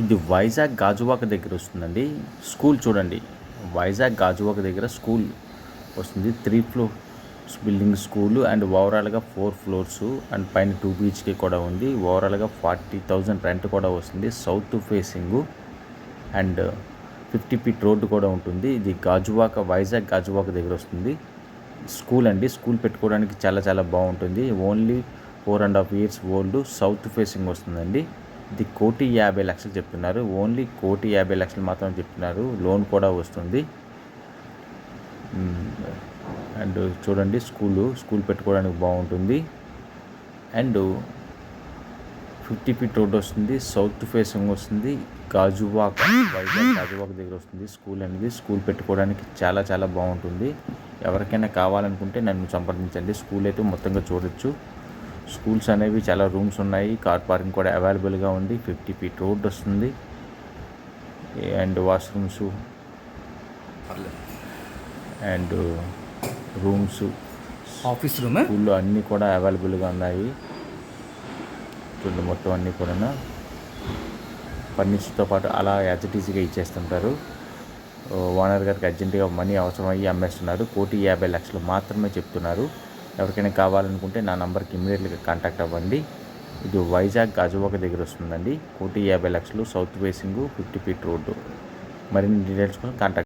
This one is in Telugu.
ఇది వైజాగ్ గాజువాక దగ్గర వస్తుందండి. స్కూల్ చూడండి. వైజాగ్ గాజువాక దగ్గర స్కూల్ వస్తుంది. 3 ఫ్లోర్స్ బిల్డింగ్ స్కూల్ అండ్ ఓవరాల్గా 4 ఫ్లోర్స్ అండ్ పైన 2 BHK కూడా ఉంది. ఓవరాల్గా 40,000 రెంట్ కూడా వస్తుంది. South facing and 50 feet road కూడా ఉంటుంది. ఇది గాజువాక, వైజాగ్ గాజువాక దగ్గర వస్తుంది. స్కూల్ అండి. స్కూల్ పెట్టుకోవడానికి చాలా చాలా బాగుంటుంది. Only 4.5 years old. South facing వస్తుందండి. ఇది 1,50,00,000 చెప్తున్నారు. ఓన్లీ 1,50,00,000 మాత్రం చెప్తున్నారు. లోన్ కూడా వస్తుంది. అండ్ చూడండి స్కూల్ పెట్టుకోవడానికి బాగుంటుంది. అండ్ 50 ఫీట్ రోడ్ వస్తుంది. సౌత్ ఫేసింగ్ వస్తుంది. గాజువాక, వైజాగ్ గాజువాక దగ్గర వస్తుంది స్కూల్ అనేది. స్కూల్ పెట్టుకోవడానికి చాలా చాలా బాగుంటుంది. ఎవరికైనా కావాలనుకుంటే నన్ను సంప్రదించండి. స్కూల్ అయితే మొత్తంగా చూడొచ్చు. స్కూల్స్ అనేవి చాలా రూమ్స్ ఉన్నాయి. కార్ పార్కింగ్ కూడా అవైలబుల్గా ఉంది. 50 ఫీట్ రోడ్ వస్తుంది. And washrooms and rooms, office room, స్కూల్లో అన్నీ కూడా అవైలబుల్గా ఉన్నాయి. చూడండి మొత్తం అన్నీ కూడా ఫర్నిచర్తో పాటు అలా యాజిటీసీగా ఇచ్చేస్తుంటారు. ఓనర్ గారికి అర్జెంటుగా మనీ అవసరం అయ్యి అమ్మేస్తున్నారు. 1,50,00,000 మాత్రమే చెప్తున్నారు. ఎవరికైనా కావాలనుకుంటే నా నంబర్కి ఇమీడియట్గా కాంటాక్ట్ అవ్వండి. ఇది వైజాగ్ గాజువాక దగ్గర వస్తుందండి. 1,50,00,000 సౌత్ ఫేసింగ్ 50 ఫీట్ రోడ్డు. మరిన్ని డీటెయిల్స్ కోసం కాంటాక్ట్